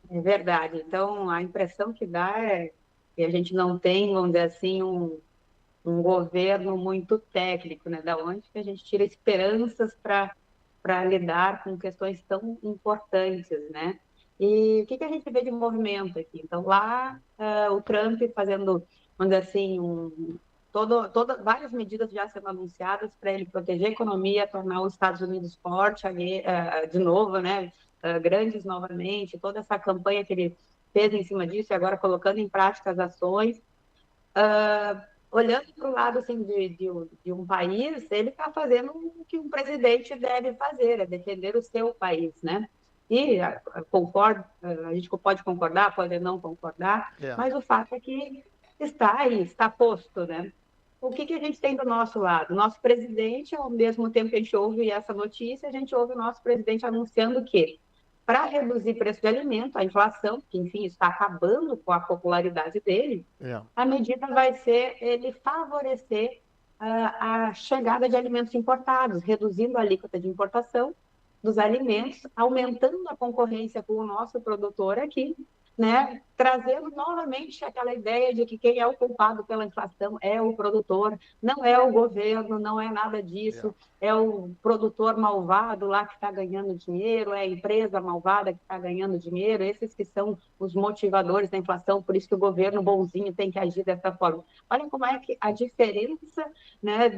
É verdade. Então, a impressão que dá é que a gente não tem, vamos dizer assim, um governo muito técnico, né? Da onde que a gente tira esperanças para lidar com questões tão importantes, né? E o que que a gente vê de movimento aqui? Então, lá, o Trump fazendo, vamos dizer assim, várias medidas já sendo anunciadas para ele proteger a economia, tornar os Estados Unidos forte de novo, né? Grandes novamente, toda essa campanha que ele fez em cima disso e agora colocando em prática as ações. Olhando para o lado assim, de um país, ele está fazendo o que um presidente deve fazer, é defender o seu país, né? E concordo, a gente pode concordar, pode não concordar, É. mas o fato é que está aí, está posto, né? O que que a gente tem do nosso lado? Nosso presidente, ao mesmo tempo que a gente ouve essa notícia, a gente ouve o nosso presidente anunciando que, para reduzir preço de alimento, a inflação, que enfim está acabando com a popularidade dele, É. a medida vai ser ele favorecer a chegada de alimentos importados, reduzindo a alíquota de importação dos alimentos, aumentando a concorrência com o nosso produtor aqui, né? Trazendo novamente aquela ideia de que quem é o culpado pela inflação é o produtor, não é o governo, não é nada É. disso, é o produtor malvado lá que está ganhando dinheiro, é a empresa malvada que está ganhando dinheiro, esses que são os motivadores da inflação, por isso que o governo bonzinho tem que agir dessa forma. Olha como é que a diferença, né,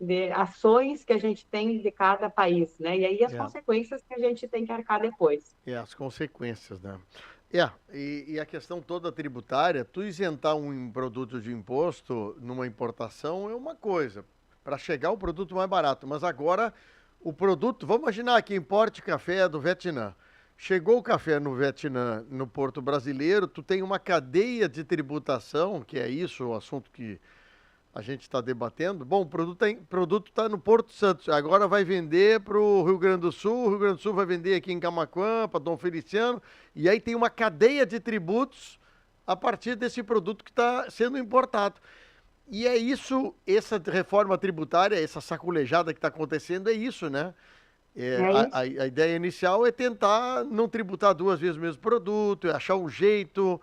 de ações que a gente tem de cada país, né? E aí as É. consequências que a gente tem que arcar depois. É, as consequências, né? É, e a questão toda tributária, tu isentar um produto de imposto numa importação é uma coisa, para chegar o produto mais barato, mas agora o produto, vamos imaginar que importe café do Vietnã. Chegou o café no Vietnã, no porto brasileiro, tu tem uma cadeia de tributação, que é isso, o assunto que a gente está debatendo. Bom, o produto tá no Porto Santos, agora vai vender para o Rio Grande do Sul vai vender aqui em Camaquã, para Dom Feliciano, e aí tem uma cadeia de tributos a partir desse produto que está sendo importado. E é isso, essa reforma tributária, essa saculejada que está acontecendo, é isso, né? É, É a, a, isso. a ideia inicial é tentar não tributar duas vezes o mesmo produto, é achar um jeito,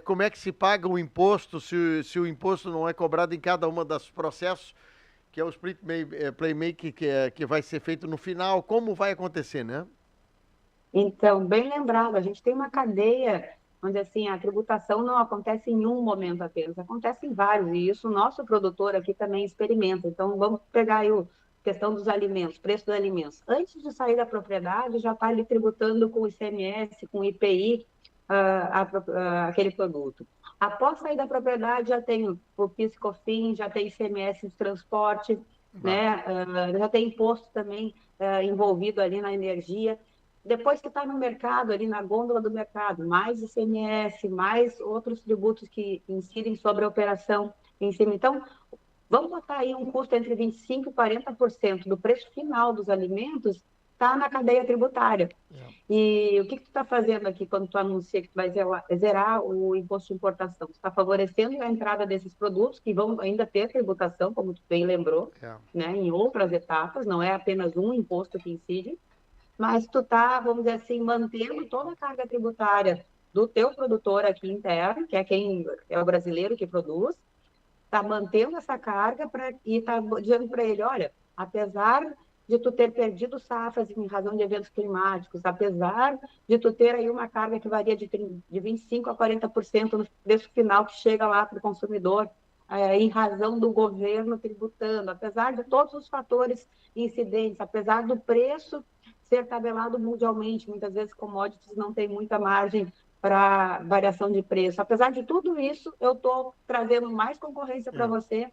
como é que se paga o imposto, se o imposto não é cobrado em cada uma dos processos, que é o playmaking que vai ser feito no final, como vai acontecer, né? Então, bem lembrado, a gente tem uma cadeia onde assim a tributação não acontece em um momento apenas, acontece em vários, e isso o nosso produtor aqui também experimenta. Então, vamos pegar aí a questão dos alimentos, preço dos alimentos. Antes de sair da propriedade, já está ali tributando com ICMS, com IPI, aquele produto. Após sair da propriedade, já tem o PIS e COFINS, já tem ICMS de transporte, Bah. né? Já tem imposto também envolvido ali na energia. Depois que está no mercado, ali na gôndola do mercado, mais ICMS, mais outros tributos que incidem sobre a operação em cima. Então, vamos botar aí um custo entre 25% e 40% do preço final dos alimentos está na cadeia tributária. É. E o que tu está fazendo aqui quando tu anuncia que tu vai zerar o imposto de importação? Tu está favorecendo a entrada desses produtos que vão ainda ter tributação, como tu bem lembrou, É. né, em outras etapas, não é apenas um imposto que incide, mas tu tá, vamos dizer assim, mantendo toda a carga tributária do teu produtor aqui interno, que é quem é o brasileiro que produz, tá mantendo essa carga e tá dizendo para ele, olha, apesar de tu ter perdido safras em razão de eventos climáticos, apesar de tu ter aí uma carga que varia de 25% a 40% no preço final que chega lá para o consumidor, em razão do governo tributando, apesar de todos os fatores incidentes, apesar do preço ser tabelado mundialmente, muitas vezes commodities não têm muita margem para variação de preço. Apesar de tudo isso, eu estou trazendo mais concorrência para É. você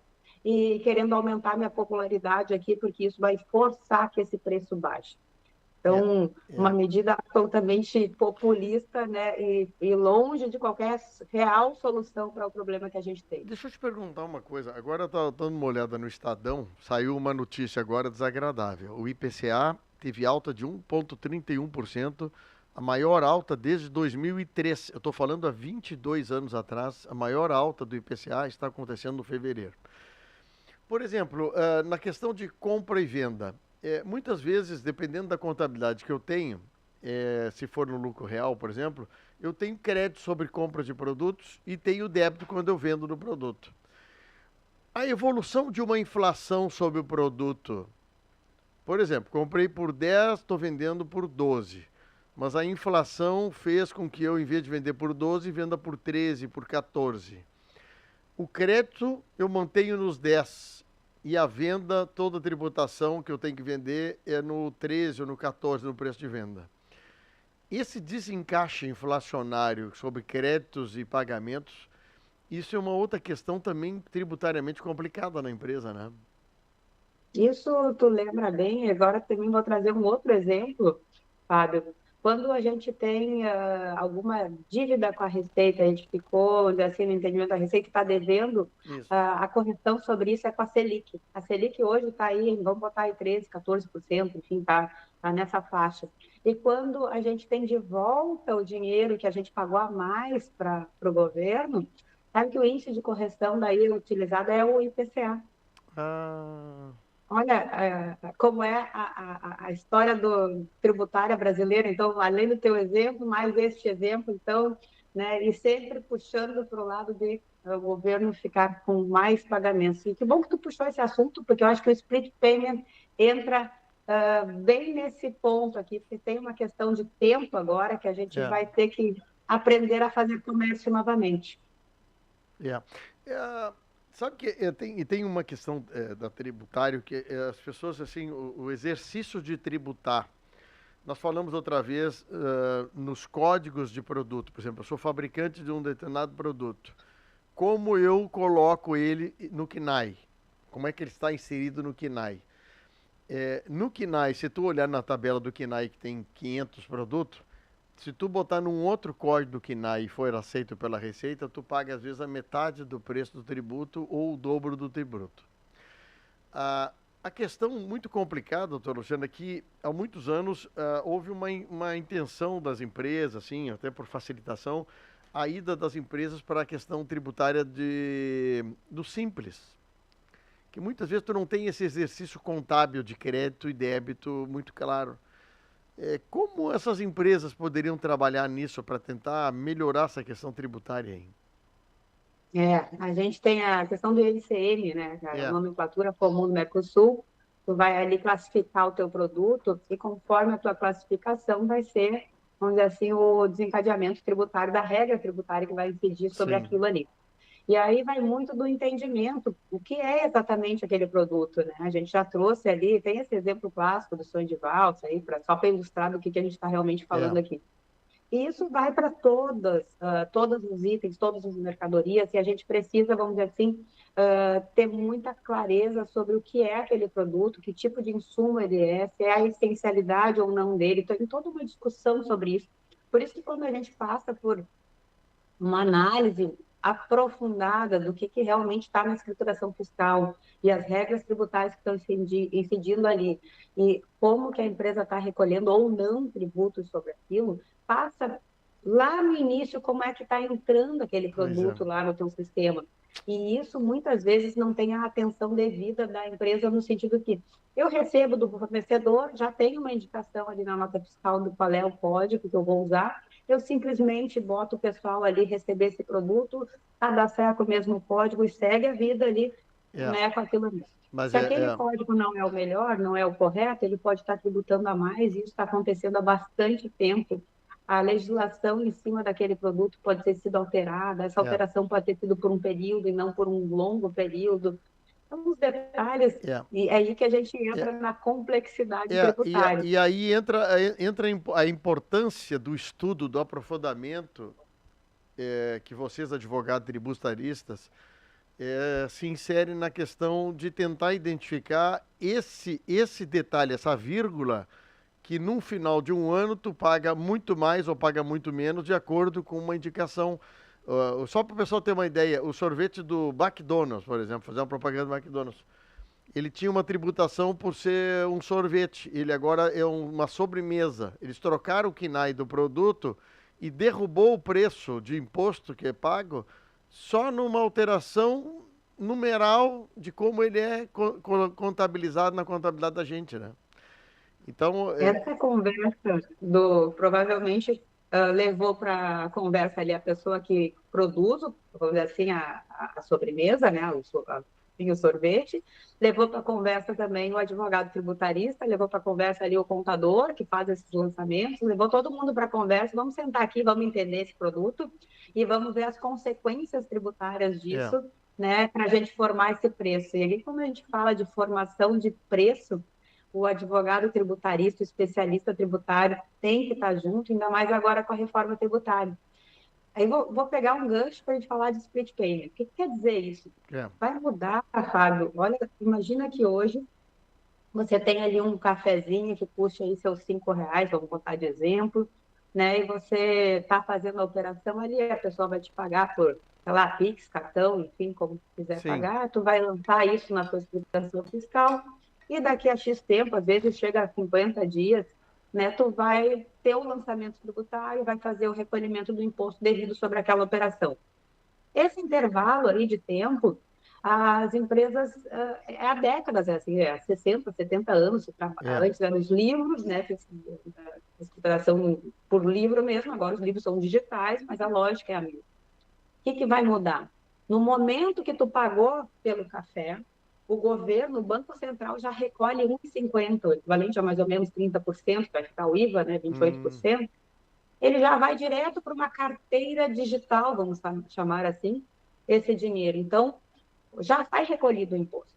e querendo aumentar minha popularidade aqui, porque isso vai forçar que esse preço baixe. É. Então, uma É. medida absolutamente populista, né, e longe de qualquer real solução para o problema que a gente tem. Deixa eu te perguntar uma coisa. Agora eu tava dando uma olhada no Estadão, saiu uma notícia agora desagradável. O IPCA teve alta de 1,31%, a maior alta desde 2003. Eu estou falando há 22 anos atrás, a maior alta do IPCA está acontecendo no fevereiro. Por exemplo, na questão de compra e venda, muitas vezes, dependendo da contabilidade que eu tenho, se for no lucro real, por exemplo, eu tenho crédito sobre compra de produtos e tenho débito quando eu vendo no produto. A evolução de uma inflação sobre o produto, por exemplo, comprei por 10, estou vendendo por 12. Mas a inflação fez com que eu, em vez de vender por 12, venda por 13, por 14. O crédito eu mantenho nos 10. E a venda, toda a tributação que eu tenho que vender é no 13 ou no 14 no preço de venda. Esse desencaixe inflacionário sobre créditos e pagamentos, isso é uma outra questão também tributariamente complicada na empresa, né? Isso tu lembra bem, agora também vou trazer um outro exemplo, Fábio. Quando a gente tem alguma dívida com a Receita, a gente ficou assim, no entendimento da Receita está devendo, Isso. a correção sobre isso é com a Selic. A Selic hoje está aí, vamos botar aí 13, 14%, enfim, tá nessa faixa. E quando a gente tem de volta o dinheiro que a gente pagou a mais para o governo, sabe que o índice de correção daí utilizado é o IPCA. Ah, Olha, como é a história do tributária brasileira. Então, além do teu exemplo, mais este exemplo, então, né, e sempre puxando para o lado de o governo ficar com mais pagamentos. E que bom que tu puxou esse assunto, porque eu acho que o split payment entra bem nesse ponto aqui, porque tem uma questão de tempo agora que a gente é. vai ter que aprender a fazer comércio novamente. É. É, sabe que tem uma questão da tributário que as pessoas, assim, o exercício de tributar. Nós falamos outra vez nos códigos de produto. Por exemplo, eu sou fabricante de um determinado produto. Como eu coloco ele no KINAI? Como é que ele está inserido no KINAI? No KINAI, se tu olhar na tabela do KINAI que tem 500 produtos, se tu botar num outro código do KINAI e for aceito pela Receita, tu paga às vezes a metade do preço do tributo ou o dobro do tributo. A questão muito complicada, doutor Luciano, é que há muitos anos houve uma intenção das empresas, assim, até por facilitação, a ida das empresas para a questão tributária do simples. Que muitas vezes tu não tem esse exercício contábil de crédito e débito muito claro. Como essas empresas poderiam trabalhar nisso para tentar melhorar essa questão tributária aí? A gente tem a questão do ICM, né, a É, nomenclatura comum do Mercosul, tu vai ali classificar o teu produto e conforme a tua classificação vai ser, vamos dizer assim, o desencadeamento tributário da regra tributária que vai incidir sobre sim. aquilo ali. E aí vai muito do entendimento, o que é exatamente aquele produto, né? A gente já trouxe ali, tem esse exemplo clássico do sonho de valsa aí, só para ilustrar do que a gente está realmente É, falando aqui. E isso vai para todos os itens, todas as mercadorias, e a gente precisa, vamos dizer assim, ter muita clareza sobre o que é aquele produto, que tipo de insumo ele é, se é a essencialidade ou não dele. Então, tem toda uma discussão sobre isso. Por isso que quando a gente passa por uma análise aprofundada do que realmente está na escrituração fiscal e as regras tributárias que estão incidindo ali, e como que a empresa está recolhendo ou não tributos sobre aquilo, passa lá no início como é que está entrando aquele pois é. produto lá no teu sistema. E isso muitas vezes não tem a atenção devida da empresa no sentido que eu recebo do fornecedor, já tenho uma indicação ali na nota fiscal do qual é o código que eu vou usar, eu simplesmente boto o pessoal ali receber esse produto, cadastrar com o mesmo código e segue a vida ali, É, né, com aquilo mesmo. mas Se aquele código não é o melhor, não é o correto, ele pode estar tributando a mais, e isso está acontecendo há bastante tempo. A legislação em cima daquele produto pode ter sido alterada, essa é, alteração pode ter sido por um período e não por um longo período. São os detalhes, é, e é aí que a gente é, entra na complexidade tributária. e aí entra a importância do estudo, do aprofundamento que vocês, advogados tributaristas, se inserem na questão de tentar identificar esse detalhe, essa vírgula, que no final de um ano tu paga muito mais ou paga muito menos de acordo com uma indicação. Só para o pessoal ter uma ideia, o sorvete do McDonald's, por exemplo, fazer uma propaganda do McDonald's, ele tinha uma tributação por ser um sorvete, ele agora é uma sobremesa. Eles trocaram o KINAI do produto e derrubou o preço de imposto que é pago só numa alteração numeral de como ele é contabilizado na contabilidade da gente, né? Então, Essa conversa provavelmente levou para a conversa ali a pessoa que produz, vamos dizer assim, a sobremesa, né, o sorvete, levou para a conversa também o advogado tributarista, levou para a conversa ali o contador que faz esses lançamentos, levou todo mundo para a conversa, vamos sentar aqui, vamos entender esse produto e vamos ver as consequências tributárias é, disso, né, para a gente formar esse preço. E aí, quando a gente fala de formação de preço, o advogado tributarista, o especialista tributário tem que estar junto, ainda mais agora com a reforma tributária. Aí vou pegar um gancho para a gente falar de split payment. O que quer dizer isso? é. Vai mudar, Fábio. Olha, imagina que hoje você tem ali um cafezinho que custa aí seus R$ 5, vamos botar de exemplo, né? E você está fazendo a operação ali, a pessoa vai te pagar por, sei lá, Pix, cartão, enfim, como quiser Sim. pagar, tu vai lançar isso na tua explicação fiscal e daqui a X tempo, às vezes chega a 50 dias, né? Tu vai ter o lançamento tributário, vai fazer o recolhimento do imposto devido sobre aquela operação. Esse intervalo aí de tempo, as empresas, há décadas, assim, 60, 70 anos, É. antes eram os livros, né, escrituração por livro mesmo, agora os livros são digitais, mas a lógica é a mesma. O que vai mudar? No momento que tu pagou pelo café, o governo, o Banco Central já recolhe 1,50, equivalente a mais ou menos 30%, vai ficar o IVA, né, Hum, 28%, ele já vai direto para uma carteira digital, vamos chamar assim, esse dinheiro. Então, já sai recolhido o imposto.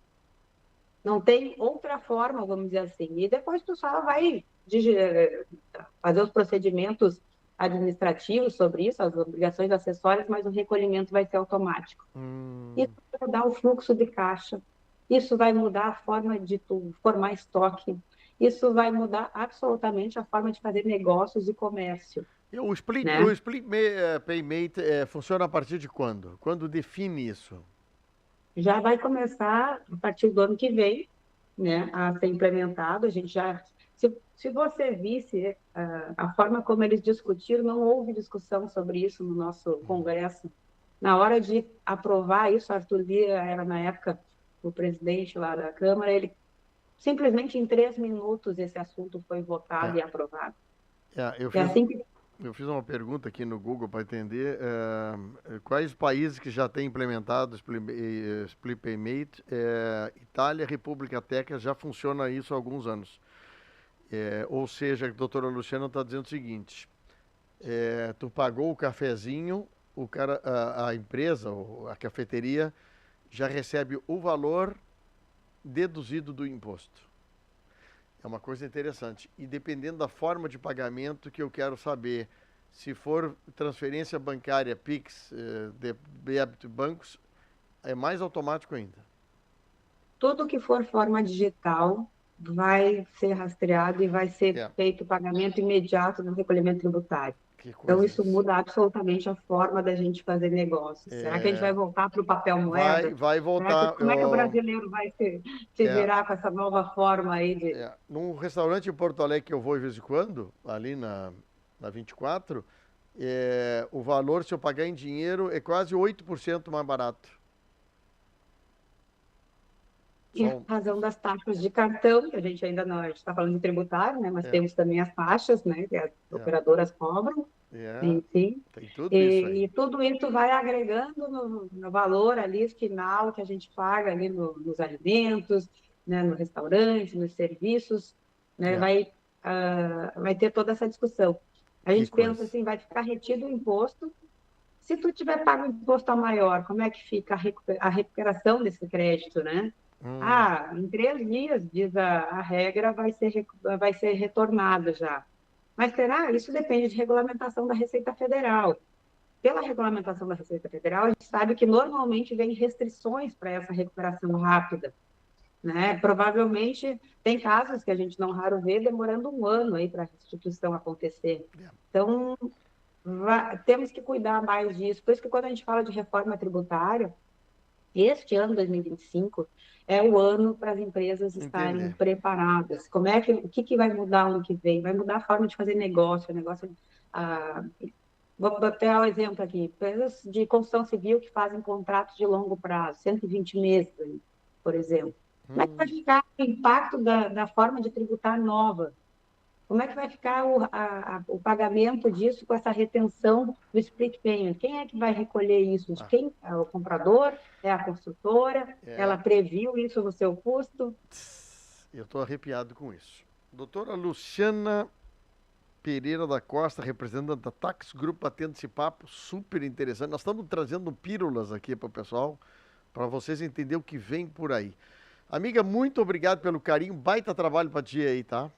Não tem outra forma, vamos dizer assim. E depois tu só vai fazer os procedimentos administrativos sobre isso, as obrigações acessórias, mas o recolhimento vai ser automático. Isso hum. vai mudar o fluxo de caixa, isso vai mudar a forma de tu formar estoque, isso vai mudar absolutamente a forma de fazer negócios e comércio, E o split, né? payment funciona a partir de quando? Quando define isso? Já vai começar a partir do ano que vem, né, a ser implementado. A gente já, se você visse a forma como eles discutiram, não houve discussão sobre isso no nosso Congresso. Na hora de aprovar isso, Arthur Lira era na época o presidente lá da Câmara, ele simplesmente em 3 minutos esse assunto foi É, votado e aprovado. eu É fiz, assim que eu fiz uma pergunta aqui no Google para entender quais países que já têm implementado split payment. Itália, República Tcheca já funciona isso há alguns anos. Ou seja, a doutora Luciana está dizendo o seguinte: tu pagou o cafezinho, o cara, a empresa, ou a cafeteria, já recebe o valor deduzido do imposto. É uma coisa interessante. E dependendo da forma de pagamento que eu quero saber, se for transferência bancária, Pix, de débito bancos, é mais automático ainda. tudo que for forma digital vai ser rastreado e vai ser É, feito o pagamento imediato no recolhimento tributário. que Então, isso coisas. muda absolutamente a forma da gente fazer negócios. Será que a gente vai É, voltar para o papel vai, moeda? vai voltar. Como é que o brasileiro vai se É, virar com essa nova forma aí de... num restaurante em Porto Alegre que eu vou de vez em quando, ali na 24, o valor, se eu pagar em dinheiro, é quase 8% mais barato. Em Só, razão das taxas de cartão, que a gente ainda não, a gente está falando de tributário, né? Mas é, temos também as taxas, né? Que as é, operadoras cobram, é, enfim. tem tudo isso aí. E tudo isso vai agregando no valor ali final que a gente paga ali nos alimentos, né, no restaurante, nos serviços, né, É, vai ter toda essa discussão. A que gente pensa coisa. assim, vai ficar retido o imposto. Se tu tiver pago um imposto a maior, como é que fica a recuperação desse crédito, né? Hum, Ah, em 3 dias, diz a regra, vai ser retornado já. Mas será? Isso depende de regulamentação da Receita Federal. Pela regulamentação da Receita Federal, a gente sabe que normalmente vem restrições para essa recuperação rápida, né? Provavelmente tem casos que a gente não raro vê demorando um ano aí para a restituição acontecer. é, Então, temos que cuidar mais disso. Por isso que quando a gente fala de reforma tributária, este ano, 2025, é o ano para as empresas estarem entender. preparadas. O que vai mudar ano que vem? Vai mudar a forma de fazer negócio, ah, vou botar um exemplo aqui, empresas de construção civil que fazem contratos de longo prazo, 120 meses, por exemplo. Como é que vai ficar o impacto da forma de tributar nova? Como é que vai ficar o pagamento disso com essa retenção do split payment? Quem é que vai recolher isso? De Ah, quem? É o comprador? É a construtora? Ela é, previu isso no seu custo? eu estou arrepiado com isso. Doutora Luciana Pereira da Costa, representante da Tax Group, batendo esse papo super interessante. Nós estamos trazendo pílulas aqui para o pessoal, para vocês entenderem o que vem por aí. Amiga, muito obrigado pelo carinho. Baita trabalho para ti aí, tá?